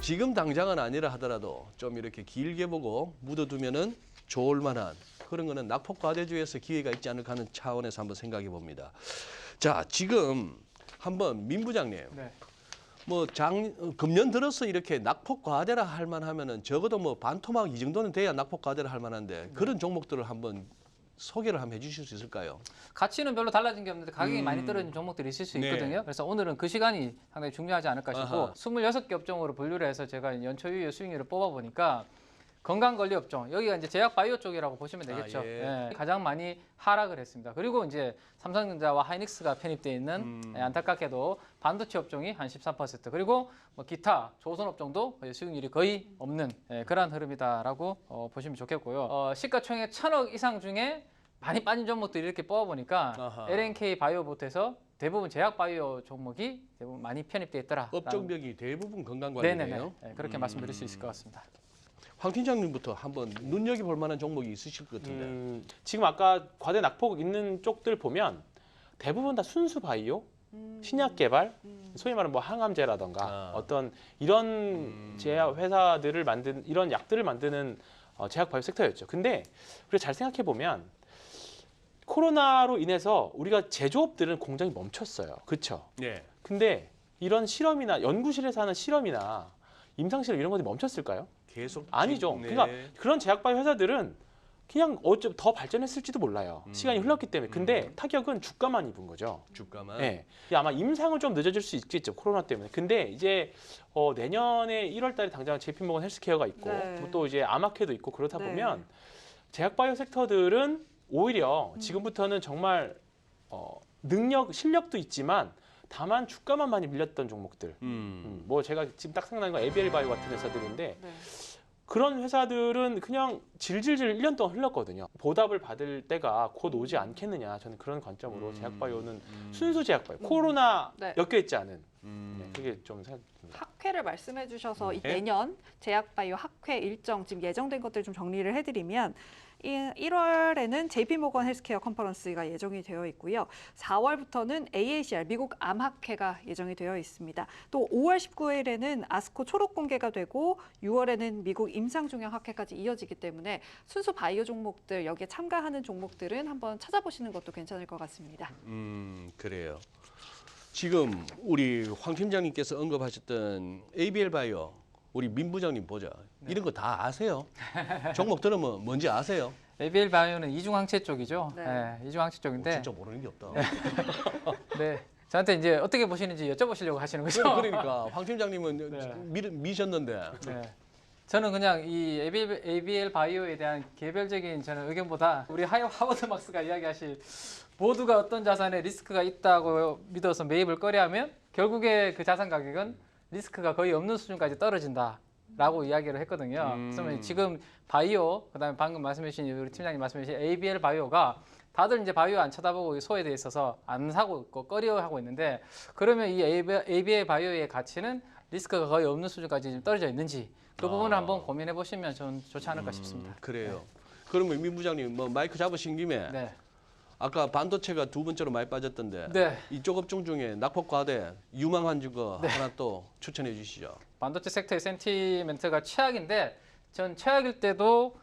지금 당장은 아니라 하더라도 좀 이렇게 길게 보고 묻어두면은 좋을 만한 그런 거는 낙폭과대주에서 기회가 있지 않을까 하는 차원에서 한번 생각해 봅니다. 자, 지금 한번 민 부장님. 네. 뭐 금년 들어서 이렇게 낙폭과대라 할 만하면은 적어도 뭐 반토막 이 정도는 돼야 낙폭과대라 할 만한데 그런 종목들을 한번 소개를 한번 해주실 수 있을까요? 가치는 별로 달라진 게 없는데 가격이 많이 떨어진 종목들이 있을 수 네. 있거든요. 그래서 오늘은 그 시간이 상당히 중요하지 않을까 싶고 아하. 26개 업종으로 분류를 해서 제가 연초유효 수익률을 뽑아보니까 건강관리 업종, 여기가 이제 제약바이오 쪽이라고 보시면 되겠죠. 예. 예, 가장 많이 하락을 했습니다. 그리고 이제 삼성전자와 하이닉스가 편입되어 있는 안타깝게도 반도체 업종이 한 13%, 그리고 뭐 기타 조선 업종도 수익률이 거의 없는 그러한 흐름이다라고 보시면 좋겠고요. 시가총액 1,000억 이상 중에 많이 빠진 종목들이 이렇게 뽑아보니까 아하. LNK 바이오부터해서 대부분 제약바이오 종목이 대부분 많이 편입되어 있더라. 업종벽이 대부분 건강관리네요. 네네네. 네, 그렇게 말씀드릴 수 있을 것 같습니다. 황 팀장님부터 한번 눈여겨볼 만한 종목이 있으실 것 같은데. 지금 아까 과대 낙폭 있는 쪽들 보면 대부분 다 순수 바이오, 신약 개발, 소위 말하는 뭐 항암제라던가 어떤 이런 제약 회사들을 만든 이런 약들을 만드는 제약 바이오 섹터였죠. 근데 우리가 잘 생각해 보면 코로나로 인해서 우리가 제조업들은 공장이 멈췄어요. 그렇죠? 네. 근데 이런 실험이나 연구실에서 하는 실험이나 임상실험 이런 것들이 멈췄을까요? 계속 아니죠. 네. 그러니까 그런 제약바이오 회사들은 그냥 어쩌 더 발전했을지도 몰라요. 시간이 흘렀기 때문에. 근데 타격은 주가만 입은 거죠. 주가만. 네. 아마 임상은 좀 늦어질 수 있겠죠. 코로나 때문에. 근데 이제 내년에 1월 달에 당장 JP모건 헬스케어가 있고 네. 또 이제 아마케도 있고 그렇다 네. 보면 제약바이오 섹터들은 오히려 지금부터는 정말 능력, 실력도 있지만 다만 주가만 많이 밀렸던 종목들. 뭐 제가 지금 딱 생각나는 건 ABL 바이오 같은 회사들인데 네. 그런 회사들은 그냥 질질질 1년 동안 흘렀거든요. 보답을 받을 때가 곧 오지 않겠느냐. 저는 그런 관점으로 제약바이오는 순수 제약바이오, 코로나 네. 엮여있지 않은 그게 좀 생각됩니다. 학회를 말씀해 주셔서 이 네. 내년 제약바이오 학회 일정 지금 예정된 것들 좀 정리를 해드리면 1월에는 JP모건 헬스케어 컨퍼런스가 예정이 되어 있고요. 4월부터는 AACR 미국 암학회가 예정이 되어 있습니다. 또 5월 19일에는 아스코 초록 공개가 되고 6월에는 미국 임상종양학회까지 이어지기 때문에 순수 바이오 종목들 여기에 참가하는 종목들은 한번 찾아보시는 것도 괜찮을 것 같습니다. 그래요. 지금 우리 황 팀장님께서 언급하셨던 ABL 바이오 우리 민 부장님 보자. 이런 거 다 아세요? 종목 들으면 뭔지 아세요? ABL 바이오는 이중항체 쪽이죠. 네. 네, 이중항체 쪽인데. 진짜 모르는 게 없다. 네. 저한테 이제 어떻게 보시는지 여쭤보시려고 하시는 거죠? 그러니까 황 팀장님은 네. 미셨는데. 네. 저는 그냥 이 ABL 바이오에 대한 개별적인 저는 의견보다 우리 하워드 막스가 이야기하실 모두가 어떤 자산에 리스크가 있다고 믿어서 매입을 꺼려하면 결국에 그 자산 가격은 리스크가 거의 없는 수준까지 떨어진다라고 이야기를 했거든요. 그래서 지금 바이오, 그다음에 방금 말씀해 주신 우리 팀장님 말씀해 주신 ABL 바이오가 다들 이제 바이오 안 쳐다보고 소외돼 있어서 안 사고 있고 꺼려하고 있는데 그러면 이 ABL 바이오의 가치는 리스크가 거의 없는 수준까지 좀 떨어져 있는지 그 부분을 한번 고민해 보시면 좀 좋지 않을까 싶습니다. 그래요. 그러면 민 부장님 뭐 마이크 잡으신 김에 네. 아까 반도체가 두 번째로 많이 빠졌던데 네. 이쪽 업종 중에 낙폭과대 유망한 주거 하나 또 추천해 주시죠. 반도체 섹터의 센티멘트가 최악인데 전 최악일 때도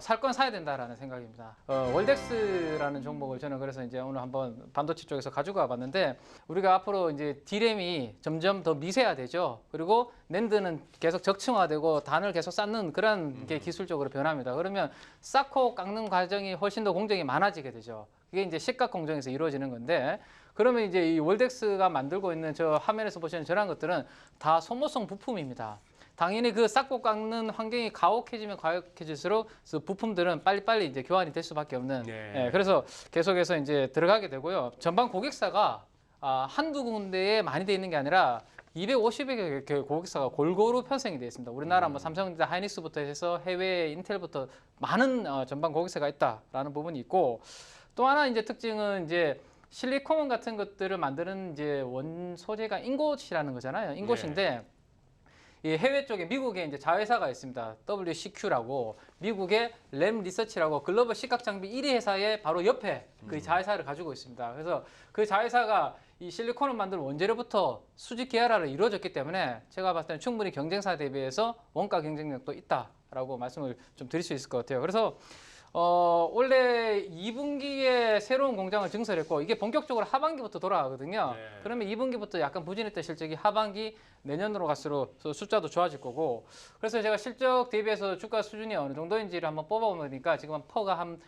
살 건 사야 된다라는 생각입니다. 월덱스라는 종목을 저는 그래서 이제 오늘 한번 반도체 쪽에서 가지고 와봤는데 우리가 앞으로 이제 D램이 점점 더 미세화되죠. 그리고 낸드는 계속 적층화되고 단을 계속 쌓는 그런 게 기술적으로 변합니다. 그러면 쌓고 깎는 과정이 훨씬 더 공정이 많아지게 되죠. 그게 이제 시각 공정에서 이루어지는 건데 그러면 이제 이 월덱스가 만들고 있는 저 화면에서 보시는 저런 것들은 다 소모성 부품입니다. 당연히 그 쌓고 깎는 환경이 가혹해지면 가혹해질수록 그 부품들은 빨리빨리 이제 교환이 될 수밖에 없는. 네. 그래서 계속해서 이제 들어가게 되고요. 전방 고객사가 한두 군데에 많이 돼 있는 게 아니라 250여 개 고객사가 골고루 편성이 되어 있습니다. 우리나라 뭐 삼성전자, 하이닉스부터 해서 해외 인텔부터 많은 전방 고객사가 있다라는 부분이 있고 또 하나 이제 특징은 이제 실리콘 같은 것들을 만드는 이제 원 소재가 인곳이라는 거잖아요. 인곳인데 이 해외 쪽에 미국에 이제 자회사가 있습니다. WCQ라고 미국의 램 리서치라고 글로벌 시각 장비 1위 회사의 바로 옆에 그 자회사를 가지고 있습니다. 그래서 그 자회사가 이 실리콘을 만드는 원재료부터 수직 계열화를 이루어졌기 때문에 제가 봤을 때는 충분히 경쟁사 대비해서 원가 경쟁력도 있다라고 말씀을 좀 드릴 수 있을 것 같아요. 그래서 원래 2분기에 새로운 공장을 증설했고 이게 본격적으로 하반기부터 돌아가거든요. 네. 그러면 2분기부터 약간 부진했던 실적이 하반기 내년으로 갈수록 숫자도 좋아질 거고 그래서 제가 실적 대비해서 주가 수준이 어느 정도인지를 한번 뽑아보니까 지금 퍼가 한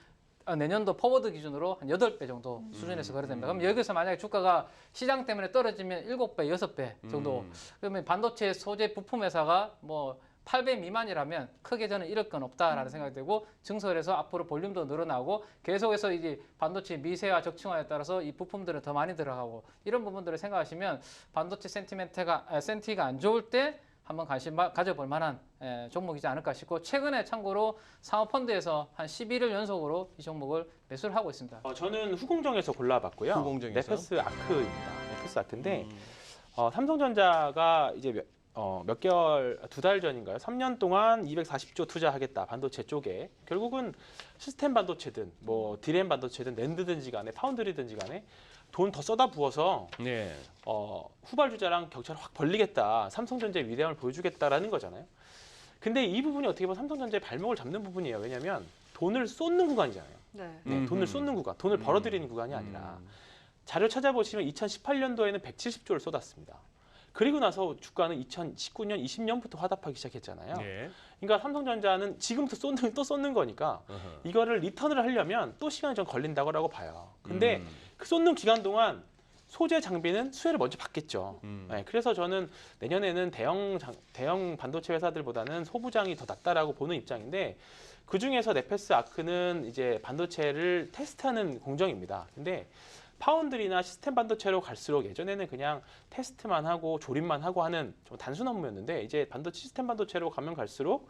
내년도 포워드 기준으로 한 8배 정도 수준에서 거래됩니다. 그럼 여기서 만약에 주가가 시장 때문에 떨어지면 7배, 6배 정도 그러면 반도체 소재 부품 회사가 뭐 8배 미만이라면 크게 저는 잃을 건 없다라는 생각이 들고 증설해서 앞으로 볼륨도 늘어나고 계속해서 이제 반도체 미세화 적층화에 따라서 이 부품들은 더 많이 들어가고 이런 부분들을 생각하시면 반도체 센티가 안 좋을 때 한번 관심 가져볼 만한 종목이지 않을까 싶고 최근에 참고로 사모펀드에서 한 11일 연속으로 이 종목을 매수를 하고 있습니다. 저는 후공정에서 골라봤고요. 후공정에서? 네페스 아크입니다. 네페스 아크인데 삼성전자가 이제 몇 개월, 2달 전인가요? 3년 동안 240조 투자하겠다 반도체 쪽에 결국은 시스템 반도체든 뭐 디램 반도체든 낸드든지 간에 파운드리든지 간에 돈 더 쏟아 부어서 네. 후발주자랑 격차를 확 벌리겠다. 삼성전자의 위대함을 보여주겠다라는 거잖아요. 근데 이 부분이 어떻게 보면 삼성전자의 발목을 잡는 부분이에요. 왜냐하면 돈을 쏟는 구간이잖아요. 네. 돈을 쏟는 구간, 돈을 벌어들이는 구간이 아니라 자료 찾아보시면 2018년도에는 170조를 쏟았습니다. 그리고 나서 주가는 2019년, 20년부터 화답하기 시작했잖아요. 네. 그러니까 삼성전자는 지금부터 또 쏟는 거니까 이거를 리턴을 하려면 또 시간이 좀 걸린다고 봐요. 근데 그 쏟는 기간 동안 소재 장비는 수혜를 먼저 받겠죠. 네, 그래서 저는 내년에는 대형 반도체 회사들보다는 소부장이 더 낫다라고 보는 입장인데 그 중에서 네페스 아크는 이제 반도체를 테스트하는 공정입니다. 근데 파운드리나 시스템 반도체로 갈수록 예전에는 그냥 테스트만 하고 조립만 하고 하는 좀 단순 업무였는데 이제 반도체 시스템 반도체로 가면 갈수록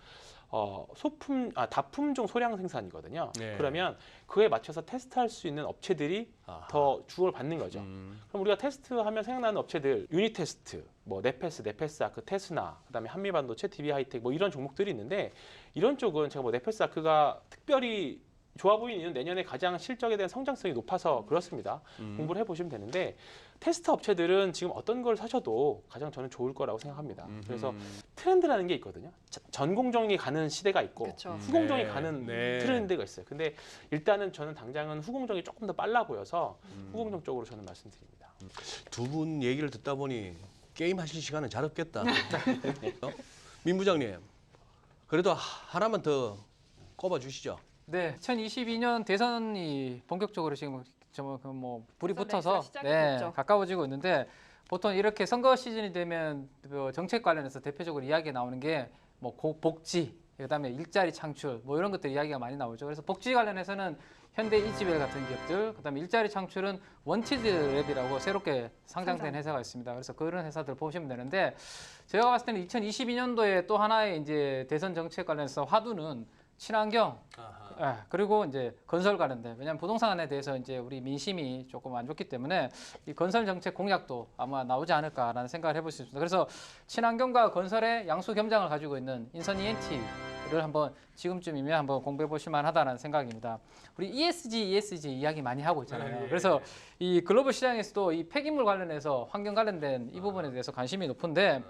다품종 소량 생산이거든요. 네. 그러면 그에 맞춰서 테스트할 수 있는 업체들이 아하. 더 주목을 받는 거죠. 그럼 우리가 테스트하면 생각나는 업체들 유니테스트, 뭐 네페스 아크, 테스나, 그다음에 한미반도체, DB하이텍 뭐 이런 종목들이 있는데 이런 쪽은 제가 뭐 네페스 아크가 특별히 좋아 보이는 이유는 내년에 가장 실적에 대한 성장성이 높아서 그렇습니다. 공부를 해보시면 되는데 테스트 업체들은 지금 어떤 걸 사셔도 가장 저는 좋을 거라고 생각합니다. 그래서 트렌드라는 게 있거든요. 전공정이 가는 시대가 있고 그쵸. 후공정이 네. 가는 네. 트렌드가 있어요. 근데 일단은 저는 당장은 후공정이 조금 더 빨라 보여서 후공정 쪽으로 저는 말씀드립니다. 두 분 얘기를 듣다 보니 게임 하실 시간은 잘 없겠다. 민 부장님, 그래도 하나만 더 꼽아 주시죠. 네, 2022년 대선이 본격적으로 지금 뭐 불이 대선 붙어서 레이스가 시작이 됐죠. 가까워지고 있는데 보통 이렇게 선거 시즌이 되면 그 정책 관련해서 대표적으로 이야기 나오는 게 뭐 복지, 그다음에 일자리 창출 뭐 이런 것들 이야기가 많이 나오죠. 그래서 복지 관련해서는 현대 이지벨 같은 기업들, 그다음에 일자리 창출은 원티드랩이라고 새롭게 상장된 회사가 있습니다. 그래서 그런 회사들 보시면 되는데 제가 봤을 때는 2022년도에 또 하나의 이제 대선 정책 관련해서 화두는 친환경, 그리고 이제 건설 관련된 왜냐하면 부동산에 대해서 이제 우리 민심이 조금 안 좋기 때문에 이 건설 정책 공약도 아마 나오지 않을까라는 생각을 해볼 수 있습니다. 그래서 친환경과 건설의 양수 겸장을 가지고 있는 인선 ENT를 한번 지금쯤이면 한번 공부해 보실 만하다는 생각입니다. 우리 ESG 이야기 많이 하고 있잖아요. 그래서 이 글로벌 시장에서도 이 폐기물 관련해서 환경 관련된 이 부분에 대해서 관심이 높은데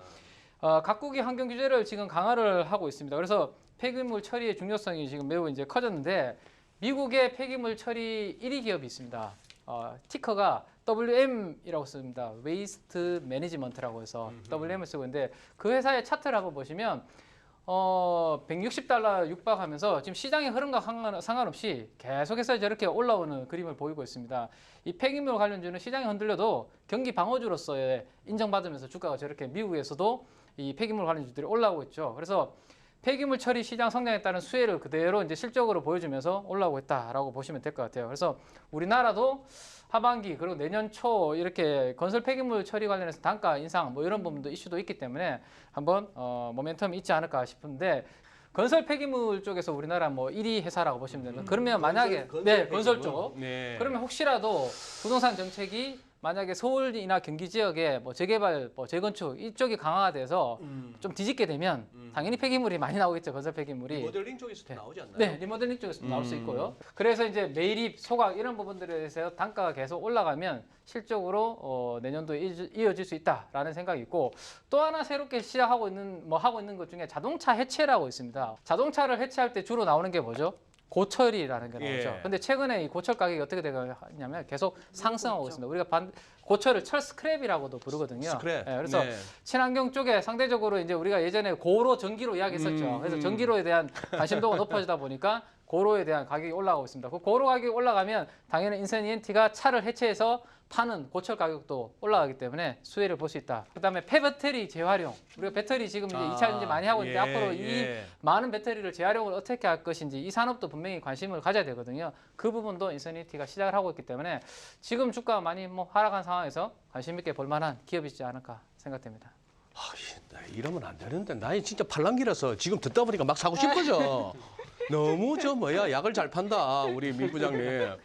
각국이 환경 규제를 지금 강화를 하고 있습니다. 그래서 폐기물 처리의 중요성이 지금 매우 이제 커졌는데 미국의 폐기물 처리 1위 기업이 있습니다. 티커가 WM이라고 씁니다. 웨이스트 매니지먼트라고 해서 WM을 쓰고 있는데 그 회사의 차트를 한번 보시면 $160 육박하면서 지금 시장의 흐름과 상관없이 계속해서 저렇게 올라오는 그림을 보이고 있습니다. 이 폐기물 관련주는 시장이 흔들려도 경기 방어주로서의 인정받으면서 주가가 저렇게 미국에서도 이 폐기물 관련주들이 올라오고 있죠. 그래서 폐기물 처리 시장 성장에 따른 수혜를 그대로 이제 실적으로 보여주면서 올라오고 있다라고 보시면 될 것 같아요. 그래서 우리나라도 하반기 그리고 내년 초 이렇게 건설 폐기물 처리 관련해서 단가 인상 뭐 이런 부분도 이슈도 있기 때문에 한번 모멘텀이 있지 않을까 싶은데 건설 폐기물 쪽에서 우리나라 뭐 1위 회사라고 보시면 됩니다. 그러면 만약에 건설 쪽 네. 그러면 혹시라도 부동산 정책이 만약에 서울이나 경기 지역에 뭐 재개발, 뭐 재건축 이쪽이 강화가 돼서 좀 뒤집게 되면 당연히 폐기물이 많이 나오겠죠. 건설 폐기물이. 리모델링 쪽에서도 나오지 않나요? 네, 리모델링 쪽에서 나올 수 있고요. 그래서 이제 매립, 소각 이런 부분들에 대해서 단가가 계속 올라가면 실적으로 내년도에 이어질 수 있다라는 생각이 있고 또 하나 새롭게 시작하고 있는 하고 있는 것 중에 자동차 해체라고 있습니다. 자동차를 해체할 때 주로 나오는 게 뭐죠? 고철이라는 게 나오죠. 예. 근데 최근에 이 고철 가격이 어떻게 되냐면 계속 상승하고 있습니다. 우리가 고철을 철 스크랩이라고도 부르거든요. 스크랩. 예, 그래서 네. 친환경 쪽에 상대적으로 이제 우리가 예전에 고로 전기로 이야기했었죠. 그래서 전기로에 대한 관심도가 높아지다 보니까 고로에 대한 가격이 올라가고 있습니다. 그 고로 가격이 올라가면 당연히 인선 ENT가 차를 해체해서 파는 고철 가격도 올라가기 때문에 수혜를 볼 수 있다. 그다음에 폐배터리 재활용. 우리가 배터리 지금 이제 2차 전지 많이 하고 있는데 앞으로 이 많은 배터리를 재활용을 어떻게 할 것인지 이 산업도 분명히 관심을 가져야 되거든요. 그 부분도 인선 ENT가 시작을 하고 있기 때문에 지금 주가가 많이 하락한 상황에서 관심 있게 볼 만한 기업이지 않을까 생각됩니다. 이러면 안 되는데 나이 진짜 팔랑귀라서 지금 듣다 보니까 막 사고 싶어져. 너무 약을 잘 판다 우리 민 부장님.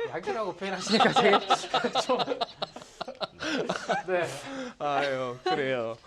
약이라고 표현하시니까 되게 좀 네. 아유 그래요.